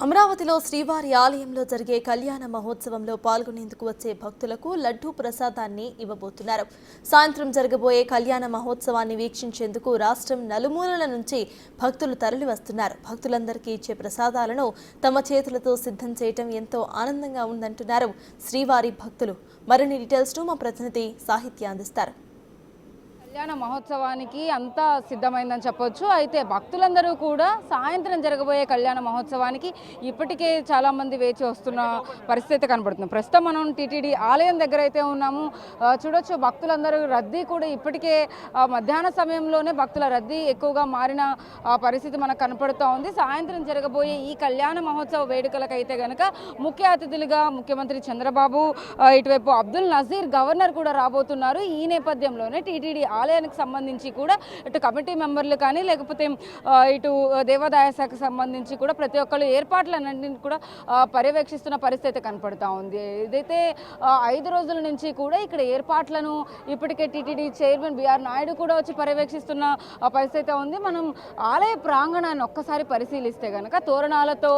అమరావతిలో శ్రీవారి ఆలయంలో జరిగే కళ్యాణ మహోత్సవంలో పాల్గొనేందుకు వచ్చే భక్తులకు లడ్డూ ప్రసాదాన్ని ఇవ్వబోతున్నారు. సాయంత్రం జరగబోయే కళ్యాణ మహోత్సవాన్ని వీక్షించేందుకు రాష్ట్రం నలుమూలల నుంచి భక్తులు తరలి వస్తున్నారు. భక్తులందరికీ ఇచ్చే ప్రసాదాలను తమ చేతులతో సిద్ధం చేయటం ఎంతో ఆనందంగా ఉందంటున్నారు శ్రీవారి భక్తులు. మరిన్ని డీటెయిల్స్ మా ప్రతినిధి సాహిత్య అందిస్తారు. కళ్యాణ మహోత్సవానికి అంతా సిద్ధమైందని చెప్పొచ్చు. అయితే భక్తులందరూ కూడా సాయంత్రం జరగబోయే కళ్యాణ మహోత్సవానికి ఇప్పటికే చాలామంది వేచి వస్తున్న పరిస్థితి కనబడుతుంది. ప్రస్తుతం మనం టీటీడీ ఆలయం దగ్గర అయితే ఉన్నాము. చూడొచ్చు భక్తులందరూ రద్దీ కూడా ఇప్పటికే మధ్యాహ్న సమయంలోనే భక్తుల రద్దీ ఎక్కువగా మారిన పరిస్థితి మనకు కనపడుతూ ఉంది. సాయంత్రం జరగబోయే ఈ కళ్యాణ మహోత్సవ వేడుకలకైతే కనుక ముఖ్య అతిథులుగా ముఖ్యమంత్రి చంద్రబాబు, ఇటువైపు అబ్దుల్ నజీర్ గవర్నర్ కూడా రాబోతున్నారు. ఈ నేపథ్యంలోనే టీటీడీ ఆలయానికి సంబంధించి కూడా ఇటు కమిటీ మెంబర్లు కానీ లేకపోతే ఇటు దేవాదాయ శాఖకు సంబంధించి కూడా ప్రతి ఒక్కళ్ళు ఏర్పాట్లన్నింటినీ కూడా పర్యవేక్షిస్తున్న పరిస్థితి కనపడుతూ ఉంది. ఇదైతే 5 రోజుల నుంచి కూడా ఇక్కడ ఏర్పాట్లను ఇప్పటికే టీటీడీ చైర్మన్ బిఆర్ నాయుడు కూడా వచ్చి పర్యవేక్షిస్తున్న పరిస్థితి ఉంది. మనం ఆలయ ప్రాంగణాన్ని ఒక్కసారి పరిశీలిస్తే కనుక తోరణాలతో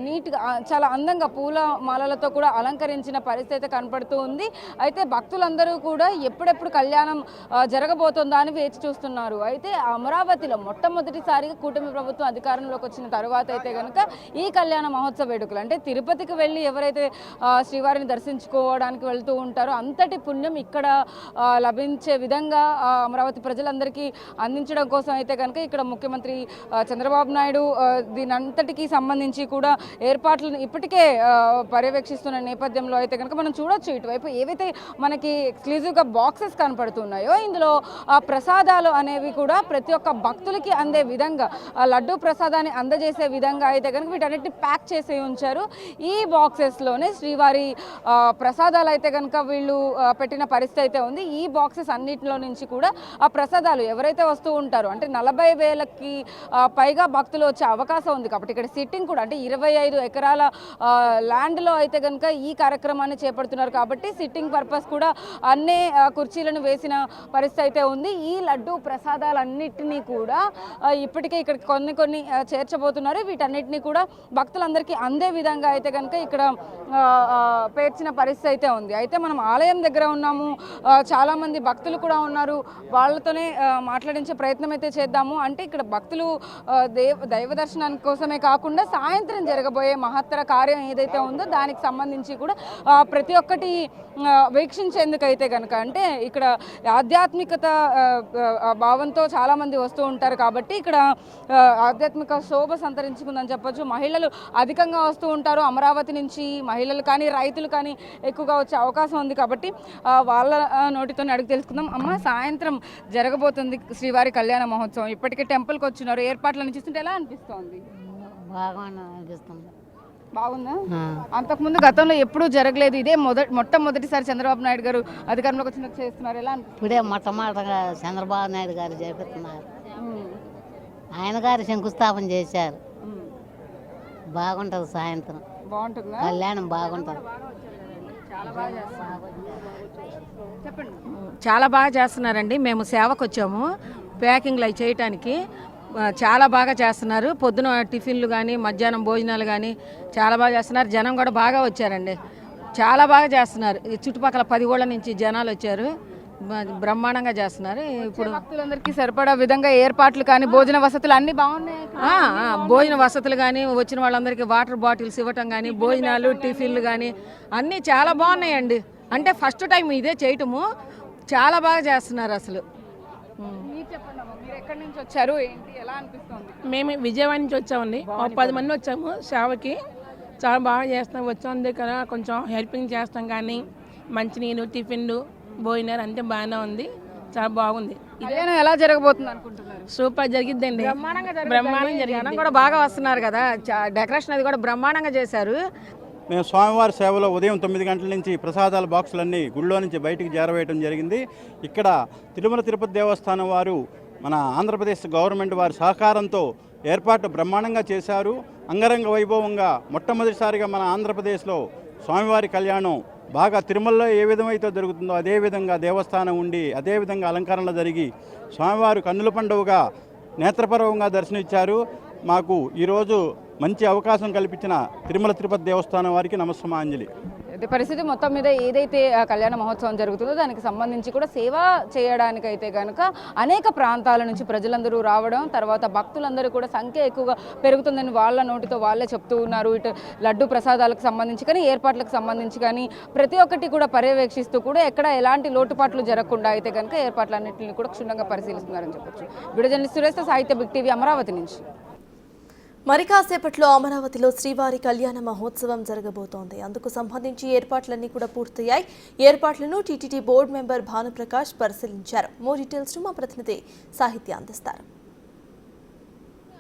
నీట్గా చాలా అందంగా పూల మాలలతో కూడా అలంకరించిన పరిస్థితి కనపడుతూ ఉంది. అయితే భక్తులందరూ కూడా ఎప్పుడెప్పుడు కళ్యాణం జరగబోతుందా అని వేచి చూస్తున్నారు. అయితే అమరావతిలో మొట్టమొదటిసారిగా కూటమి ప్రభుత్వం అధికారంలోకి వచ్చిన తర్వాత అయితే కనుక ఈ కళ్యాణ మహోత్సవ వేడుకలు అంటే తిరుపతికి వెళ్ళి ఎవరైతే శ్రీవారిని దర్శించుకోవడానికి వెళ్తూ ఉంటారో అంతటి పుణ్యం ఇక్కడ లభించే విధంగా అమరావతి ప్రజలందరికీ అందించడం కోసం అయితే కనుక ఇక్కడ ముఖ్యమంత్రి చంద్రబాబు నాయుడు దీని అంతటికి సంబంధించి కూడా ఏర్పాట్లను ఇప్పటికే పర్యవేక్షిస్తున్న నేపథ్యంలో అయితే కనుక మనం చూడొచ్చు ఇటువైపు ఏవైతే మనకి ఎక్స్క్లూజివ్గా బాక్సెస్ కనపడుతున్నాయో ఇందులో ప్రసాదాలు అనేవి కూడా ప్రతి ఒక్క భక్తులకి అందే విధంగా లడ్డూ ప్రసాదాన్ని అందజేసే విధంగా అయితే కనుక వీటన్నిటిని ప్యాక్ చేసి ఉంచారు. ఈ బాక్సెస్లోనే శ్రీవారి ప్రసాదాలు అయితే కనుక వీళ్ళు పెట్టిన పరిస్థితి అయితే ఉంది. ఈ బాక్సెస్ అన్నింటిలో నుంచి కూడా ఆ ప్రసాదాలు ఎవరైతే వస్తూ ఉంటారో అంటే 40,000కి పైగా భక్తులు వచ్చే అవకాశం ఉంది. కాబట్టి ఇక్కడ సిట్టింగ్ కూడా అంటే 25 ఎకరాల ల్యాండ్లో అయితే కనుక ఈ కార్యక్రమాన్ని చేపడుతున్నారు. కాబట్టి సిట్టింగ్ పర్పస్ కూడా అన్ని కుర్చీలను వేసిన పరిస్థితి అయితే ఉంది. ఈ లడ్డు ప్రసాదాలన్నిటినీ కూడా ఇప్పటికే ఇక్కడ కొన్ని చేర్చబోతున్నారు. వీటన్నిటిని కూడా భక్తులందరికీ అందే విధంగా అయితే కనుక ఇక్కడ పేర్చిన పరిస్థితి అయితే ఉంది. అయితే మనం ఆలయం దగ్గర ఉన్నాము, చాలామంది భక్తులు కూడా ఉన్నారు. వాళ్ళతోనే మాట్లాడించే ప్రయత్నం అయితే చేద్దాము. అంటే ఇక్కడ భక్తులు దైవ దర్శనానికి కోసమే కాకుండా సాయంత్రం జరగబోయే మహత్తర కార్యం ఏదైతే ఉందో దానికి సంబంధించి కూడా ప్రతి ఒక్కటి వీక్షించేందుకైతే కనుక అంటే ఇక్కడ ఆధ్యాత్మికత భావంతో చాలామంది వస్తూ ఉంటారు. కాబట్టి ఇక్కడ ఆధ్యాత్మిక శోభ సంతరించుకుందని చెప్పొచ్చు. మహిళలు అధికంగా వస్తూ ఉంటారు. అమరావతి నుంచి మహిళలు కానీ రైతులు కానీ ఎక్కువగా వచ్చే అవకాశం ఉంది. కాబట్టి వాళ్ళ నోటితో అడిగి తెలుసుకుందాం. అమ్మ, సాయంత్రం జరగబోతుంది శ్రీవారి కళ్యాణ మహోత్సవం. ఇప్పటికే టెంపుల్కి వచ్చినారు. ఏర్పాట్లను చూస్తుంటే ఎలా అనిపిస్తుంది? బాగుందా? అంతకుముందు గతంలో ఎప్పుడూ జరగలేదు. ఇదే మొట్టమొదటిసారి చంద్రబాబు నాయుడు గారు అధికారంలోకి వచ్చిన చేస్తున్నారు. ఎలా ఇప్పుడే మొట్టమొదటిగా చంద్రబాబు నాయుడు గారు చేపిస్తున్నారు. ఆయన గారు శంకుస్థాపన చేశారు. బాగుంటుంది. సాయంత్రం బాగుంటుందా? కళ్యాణం బాగుంటుంది. చాలా బాగా చేస్తున్నారండి. మేము సేవకు వచ్చాము ప్యాకింగ్లు అవి చేయటానికి. చాలా బాగా చేస్తున్నారు. పొద్దున టిఫిన్లు కానీ మధ్యాహ్నం భోజనాలు కానీ చాలా బాగా చేస్తున్నారు. జనం కూడా బాగా వచ్చారండి. చాలా బాగా చేస్తున్నారు. చుట్టుపక్కల 10 ఊళ్ళ నుంచి జనాలు వచ్చారు. బ్రహ్మాండంగా చేస్తున్నారు. ఇప్పుడు భక్తులందరికీ సరిపడా విధంగా ఏర్పాట్లు కానీ భోజన వసతులు అన్నీ బాగున్నాయి. భోజన వసతులు కానీ వచ్చిన వాళ్ళందరికీ వాటర్ బాటిల్స్ ఇవ్వటం కానీ భోజనాలు టిఫిన్లు కానీ అన్నీ చాలా బాగున్నాయండి. అంటే ఫస్ట్ టైం ఇదే చేయటము. చాలా బాగా చేస్తున్నారు అసలు. వచ్చారు ఏంటి, ఎలా అనిపిస్తుంది? మేము విజయవాడ నుంచి వచ్చామండి. 10 మంది వచ్చాము సేవకి. చాలా బాగా చేస్తాం. వచ్చాం దగ్గర కొంచెం హెల్పింగ్ చేస్తాం కానీ మంచినీళ్ళు టిఫిన్లు భోజనాలు అంతే బాగానే ఉంది. చాలా బాగుంది. ఎలా జరగబోతుంది అనుకుంటున్నారు? సూపర్ జరిగిద్దండి. బ్రహ్మాండంగా జరిగింది. కూడా బాగా వస్తున్నారు కదా. డెకరేషన్ అది కూడా బ్రహ్మాండంగా చేశారు. మేము స్వామివారి సేవలో ఉదయం 9 గంటల నుంచి ప్రసాదాల బాక్సులన్నీ గుళ్ళో నుంచి బయటికి చేరవేయడం జరిగింది. ఇక్కడ తిరుమల తిరుపతి దేవస్థానం వారు మన ఆంధ్రప్రదేశ్ గవర్నమెంట్ వారి సహకారంతో ఏర్పాటు బ్రహ్మాండంగా చేశారు. అంగరంగ వైభవంగా మొట్టమొదటిసారిగా మన ఆంధ్రప్రదేశ్లో స్వామివారి కళ్యాణం బాగా తిరుమలలో ఏ విధమైతే జరుగుతుందో అదేవిధంగా దేవస్థానం ఉండి అదేవిధంగా అలంకరణలు జరిగి స్వామివారు కన్నుల పండుగగా నేత్రపర్వంగా దర్శనమిచ్చారు. మాకు ఈరోజు మంచి అవకాశం కల్పించిన తిరుమల తిరుపతి దేవస్థానం వారికి నమస్సమాంజలి. అయితే పరిస్థితి మొత్తం మీద ఏదైతే కళ్యాణ మహోత్సవం జరుగుతుందో దానికి సంబంధించి కూడా సేవ చేయడానికైతే కనుక అనేక ప్రాంతాల నుంచి ప్రజలందరూ రావడం, తర్వాత భక్తులందరూ కూడా సంఖ్య ఎక్కువగా పెరుగుతుందని వాళ్ళ నోటితో వాళ్ళే చెప్తూ ఉన్నారు. ఇటు లడ్డు ప్రసాదాలకు సంబంధించి కానీ ఏర్పాట్లకు సంబంధించి కానీ ప్రతి ఒక్కటి కూడా పర్యవేక్షిస్తూ కూడా ఎక్కడ ఎలాంటి లోటుపాట్లు జరగకుండా అయితే కనుక ఏర్పాట్లన్నింటినీ కూడా క్షుణ్ణంగా పరిశీలిస్తున్నారని చెప్పొచ్చు. వీడియో జర్నలిస్ట్ సురేష్తో సాహిత్య బిగ్ టీవీ అమరావతి నుంచి. మరి కాసేపట్లో అమరావతిలో శ్రీవారి కళ్యాణ మహోత్సవం జరగబోతోంది. అందుకు సంబంధించి ఏర్పాట్లన్నీ కూడా పూర్తయ్యాయి. ఏర్పాట్లను టీటీడీ బోర్డు మెంబర్ భానుప్రకాష్ పరిశీలించారు. మోర్ డీటెయిల్స్ మా ప్రతినిధి సాహిత్య అందిస్తారు.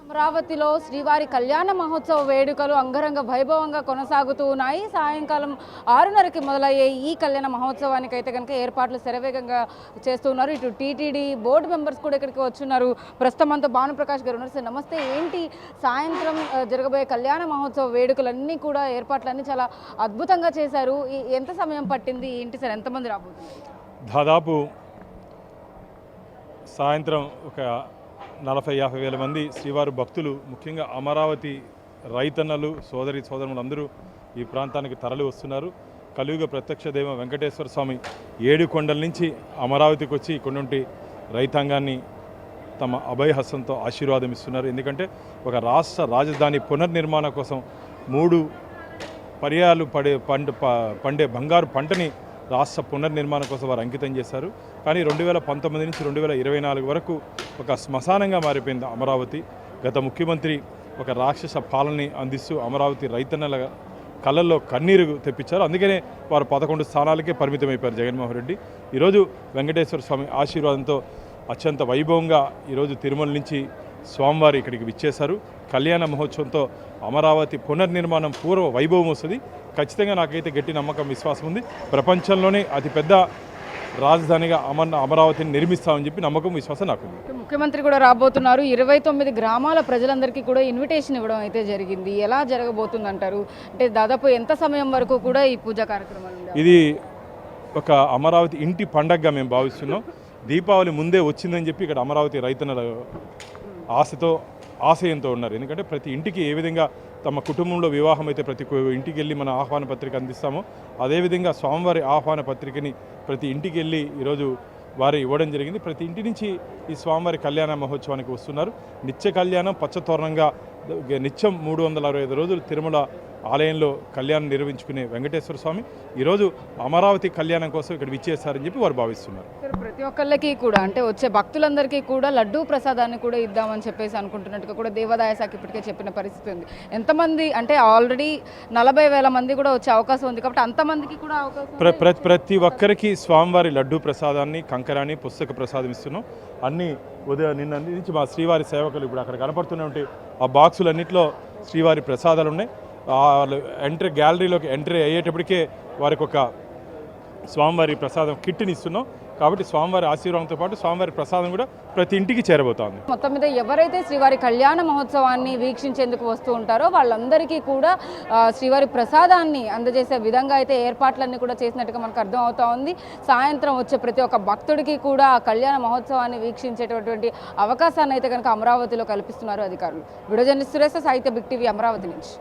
అమరావతిలో శ్రీవారి కళ్యాణ మహోత్సవ వేడుకలు అంగరంగ వైభవంగా కొనసాగుతూ ఉన్నాయి. సాయంకాలం 6:30కి మొదలయ్యే ఈ కళ్యాణ మహోత్సవానికి అయితే కనుక ఏర్పాట్లు శరవేగంగా చేస్తున్నారు. ఇటు టీటీడీ బోర్డు మెంబర్స్ కూడా ఇక్కడికి వచ్చున్నారు. ప్రస్తుతం అంతా భానుప్రకాష్ గారు ఉన్నారు. సార్ నమస్తే. ఏంటి సాయంత్రం జరగబోయే కళ్యాణ మహోత్సవ వేడుకలన్నీ కూడా ఏర్పాట్లన్నీ చాలా అద్భుతంగా చేశారు. ఎంత సమయం పట్టింది, ఏంటి సార్, ఎంతమంది రాబోతుంది? దాదాపు సాయంత్రం ఒక 40-50 వేల మంది శ్రీవారి భక్తులు, ముఖ్యంగా అమరావతి రైతన్నలు, సోదరులు అందరూ ఈ ప్రాంతానికి తరలి వస్తున్నారు. కలియుగ ప్రత్యక్ష దైవం వెంకటేశ్వర స్వామి 7 కొండల నుంచి అమరావతికి వచ్చి ఇక్కడి రైతాంగాన్ని తమ అభయహస్తంతో ఆశీర్వాదం ఇస్తున్నారు. ఎందుకంటే ఒక రాష్ట్ర రాజధాని పునర్నిర్మాణం కోసం 3 పర్యాలు పండే బంగారు పంటని రాష్ట్ర పునర్నిర్మాణం కోసం వారు అంకితం చేశారు. కానీ 2019 నుంచి 2024 వరకు ఒక శ్మశానంగా మారిపోయింది అమరావతి. గత ముఖ్యమంత్రి ఒక రాక్షస పాలనని అందిస్తూ అమరావతి రైతన్నల కళ్ళల్లో కన్నీరు తెప్పించారు. అందుకనే వారు 11 స్థానాలకే పరిమితమైపోయారు జగన్మోహన్ రెడ్డి. ఈరోజు వెంకటేశ్వర స్వామి ఆశీర్వాదంతో అత్యంత వైభవంగా ఈరోజు తిరుమల నుంచి స్వామివారి ఇక్కడికి విచ్చేశారు. కళ్యాణ మహోత్సవంతో అమరావతి పునర్నిర్మాణం పూర్వ వైభవం వస్తుంది. ఖచ్చితంగా నాకైతే గట్టి నమ్మకం, విశ్వాసం ఉంది. ప్రపంచంలోనే అతిపెద్ద రాజధానిగా అమరావతిని నిర్మిస్తామని చెప్పి నమ్మకం, విశ్వాసం నాకు ఉంది. ముఖ్యమంత్రి కూడా రాబోతున్నారు. 29 గ్రామాల ప్రజలందరికీ కూడా ఇన్విటేషన్ ఇవ్వడం అయితే జరిగింది. ఎలా జరగబోతుంది అంటారు? అంటే దాదాపు ఎంత సమయం వరకు కూడా ఈ పూజా కార్యక్రమాలు? ఇది ఒక అమరావతి ఇంటి పండగగా మేము భావిస్తున్నాం. దీపావళి ముందే వచ్చిందని చెప్పి ఇక్కడ అమరావతి రైతన్నల ఆశయంతో ఉన్నారు. ఎందుకంటే ప్రతి ఇంటికి ఏ విధంగా తమ కుటుంబంలో వివాహం అయితే ప్రతి ఇంటికి వెళ్ళి మన ఆహ్వాన పత్రిక అందిస్తామో అదేవిధంగా స్వామివారి ఆహ్వాన పత్రికని ప్రతి ఇంటికి వెళ్ళి ఈరోజు వారు ఇవ్వడం జరిగింది. ప్రతి ఇంటి నుంచి ఈ స్వామివారి కళ్యాణ మహోత్సవానికి వస్తున్నారు. నిత్య కళ్యాణం పచ్చతోరణంగా నిత్యం 365 రోజులు తిరుమల ఆలయంలో కళ్యాణం నిర్వహించుకునే వెంకటేశ్వర స్వామి ఈరోజు అమరావతి కళ్యాణం కోసం ఇక్కడ విచ్చేస్తారని చెప్పి వారు భావిస్తున్నారు. ప్రతి ఒక్కళ్ళకి కూడా అంటే వచ్చే భక్తులందరికీ కూడా లడ్డూ ప్రసాదాన్ని కూడా ఇద్దామని చెప్పేసి అనుకుంటున్నట్టుగా కూడా దేవాదాయ శాఖ ఇప్పటికే చెప్పిన పరిస్థితి ఉంది. ఎంతమంది అంటే ఆల్రెడీ 40,000 మంది కూడా వచ్చే అవకాశం ఉంది కాబట్టి అంతమందికి కూడా అవకాశం ప్రతి ఒక్కరికి స్వామివారి లడ్డూ ప్రసాదాన్ని, కంకరాన్ని, పుస్తక ప్రసాదం ఇస్తున్నాం. అన్నీ నిన్న నుంచి మా శ్రీవారి సేవకులు ఇప్పుడు అక్కడ కనపడుతున్నటువంటి ఆ బాక్సులన్నింటిలో శ్రీవారి ప్రసాదాలు ఉన్నాయి. గ్యాలరీలోకి ఎంట్రీ అయ్యేటప్పటికే వారికి ఒక స్వామివారి ప్రసాదం కిట్ని ఇస్తున్నాం. కాబట్టి స్వామివారి ఆశీర్వాదంతో పాటు స్వామివారి ప్రసాదం కూడా ప్రతి ఇంటికి చేరబోతోంది. మొత్తం మీద ఎవరైతే శ్రీవారి కళ్యాణ మహోత్సవాన్ని వీక్షించేందుకు వస్తూ ఉంటారో వాళ్ళందరికీ కూడా శ్రీవారి ప్రసాదాన్ని అందజేసే విధంగా అయితే ఏర్పాట్లన్నీ కూడా చేసినట్టుగా మనకు అర్థం అవుతా ఉంది. సాయంత్రం వచ్చే ప్రతి ఒక్క భక్తుడికి కూడా ఆ కళ్యాణ మహోత్సవాన్ని వీక్షించేటటువంటి అవకాశాన్ని అయితే కనుక అమరావతిలో కల్పిస్తున్నారు అధికారులు. వీడియో జర్నలిస్ట్ సురేష్, సాహిత్య బిగ్ టీవీ, అమరావతి నుంచి.